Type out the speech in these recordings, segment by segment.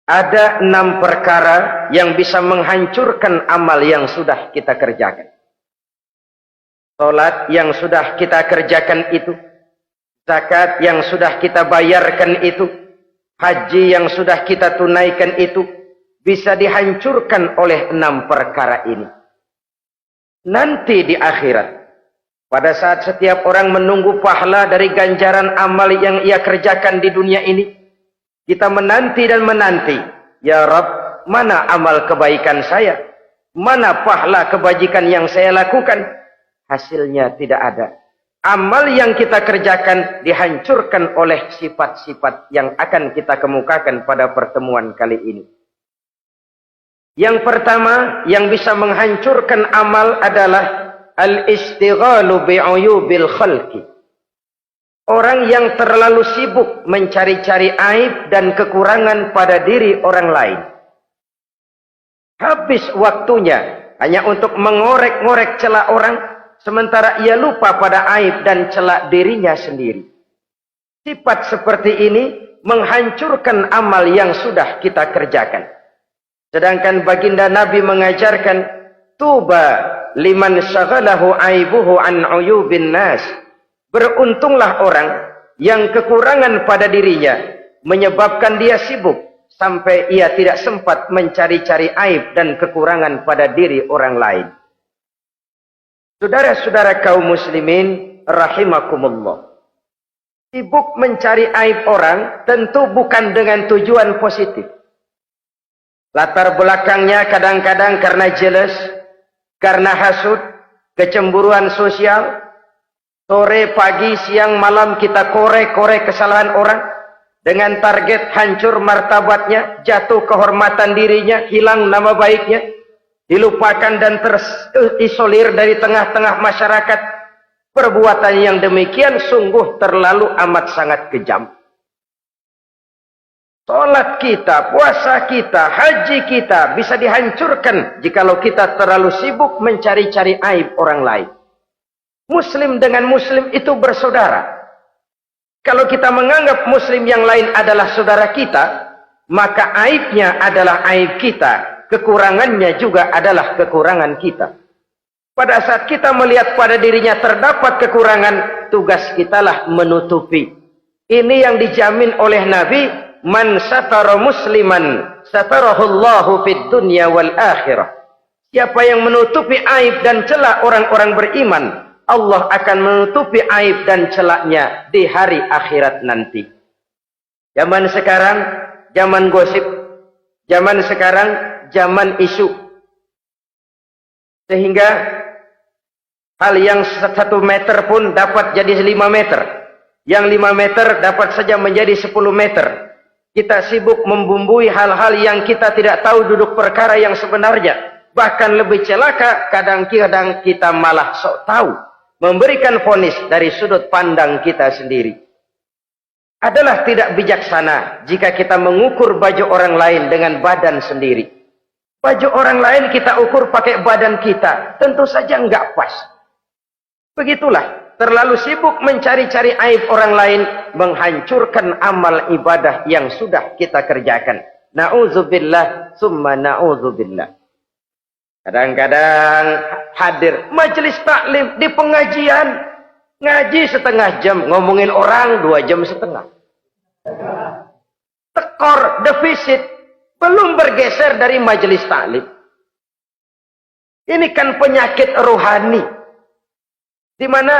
Ada 6 perkara yang bisa menghancurkan amal yang sudah kita kerjakan. Salat yang sudah kita kerjakan itu, zakat yang sudah kita bayarkan itu, haji yang sudah kita tunaikan itu, bisa dihancurkan oleh 6 perkara ini. Nanti di akhirat, pada saat setiap orang menunggu pahala dari ganjaran amal yang ia kerjakan di dunia ini, kita menanti dan menanti, ya Rabb, mana amal kebaikan saya? Mana pahala kebajikan yang saya lakukan? Hasilnya tidak ada. Amal yang kita kerjakan dihancurkan oleh sifat-sifat yang akan kita kemukakan pada pertemuan kali ini. Yang pertama yang bisa menghancurkan amal adalah al-istighalu bi'uyubil khalqi. Orang yang terlalu sibuk mencari-cari aib dan kekurangan pada diri orang lain. Habis waktunya hanya untuk mengorek-ngorek celah orang, sementara ia lupa pada aib dan celah dirinya sendiri. Sifat seperti ini menghancurkan amal yang sudah kita kerjakan. Sedangkan baginda Nabi mengajarkan, tuba liman syaghalahu aibuhu an uyubin nas. Beruntunglah orang yang kekurangan pada dirinya menyebabkan dia sibuk sampai ia tidak sempat mencari-cari aib dan kekurangan pada diri orang lain. Saudara-saudara kaum muslimin rahimakumullah. Sibuk mencari aib orang tentu bukan dengan tujuan positif. Latar belakangnya kadang-kadang karena jealous, karena hasud, kecemburuan sosial. Sore, pagi, siang, malam kita korek-korek kesalahan orang dengan target hancur martabatnya, jatuh kehormatan dirinya, hilang nama baiknya, dilupakan dan terisolir dari tengah-tengah masyarakat. Perbuatan yang demikian sungguh terlalu amat sangat kejam. Salat kita, puasa kita, haji kita bisa dihancurkan jikalau kita terlalu sibuk mencari-cari aib orang lain. Muslim dengan muslim itu bersaudara. Kalau kita menganggap muslim yang lain adalah saudara kita, maka aibnya adalah aib kita, kekurangannya juga adalah kekurangan kita. Pada saat kita melihat pada dirinya terdapat kekurangan, tugas kitalah menutupi. Ini yang dijamin oleh Nabi, man satara musliman satarahullahu fid dunya wal akhirah. Siapa yang menutupi aib dan celah orang-orang beriman, Allah akan menutupi aib dan celaknya di hari akhirat nanti. Zaman sekarang, zaman gosip. Zaman sekarang, zaman isu. Sehingga hal yang 1 meter pun dapat jadi 5 meter. Yang 5 meter dapat saja menjadi 10 meter. Kita sibuk membumbui hal-hal yang kita tidak tahu duduk perkara yang sebenarnya. Bahkan lebih celaka, kadang-kadang kita malah sok tahu. Memberikan vonis dari sudut pandang kita sendiri. Adalah tidak bijaksana jika kita mengukur baju orang lain dengan badan sendiri. Baju orang lain kita ukur pakai badan kita, tentu saja enggak pas. Begitulah, terlalu sibuk mencari-cari aib orang lain menghancurkan amal ibadah yang sudah kita kerjakan. Na'udzubillah summa na'udzubillah. Kadang-kadang hadir majelis taklim di pengajian, ngaji setengah jam, ngomongin orang 2 jam setengah. Tekor, defisit, belum bergeser dari majelis taklim. Ini kan penyakit rohani, di mana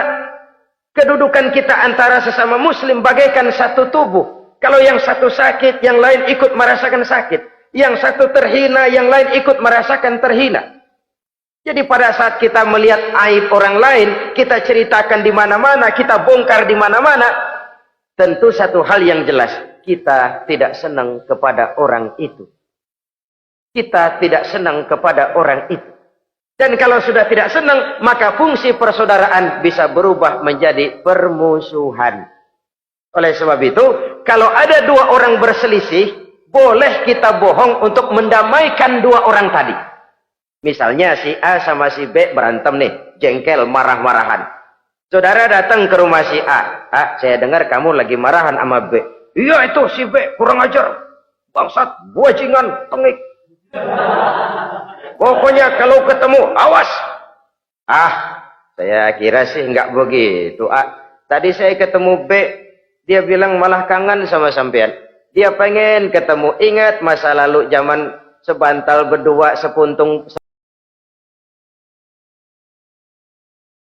kedudukan kita antara sesama muslim bagaikan satu tubuh. Kalau yang satu sakit, yang lain ikut merasakan sakit. Yang satu terhina, yang lain ikut merasakan terhina. Jadi pada saat kita melihat aib orang lain, kita ceritakan di mana-mana, kita bongkar di mana-mana, tentu satu hal yang jelas, kita tidak senang kepada orang itu. Kita tidak senang kepada orang itu. Dan kalau sudah tidak senang, maka fungsi persaudaraan bisa berubah menjadi permusuhan. Oleh sebab itu, kalau ada 2 orang berselisih, boleh kita bohong untuk mendamaikan 2 orang tadi. Misalnya si A sama si B berantem nih, jengkel, marah-marahan. Saudara datang ke rumah si A. A, saya dengar kamu lagi marahan sama B. Iya itu si B, kurang ajar. bangsat, bajingan, tengik. Pokoknya kalau ketemu, awas. Ah, saya kira sih nggak begitu. Tadi saya ketemu B, dia bilang malah kangen sama sampean. Dia pengen ketemu, ingat masa lalu zaman sebantal berdua sepuntung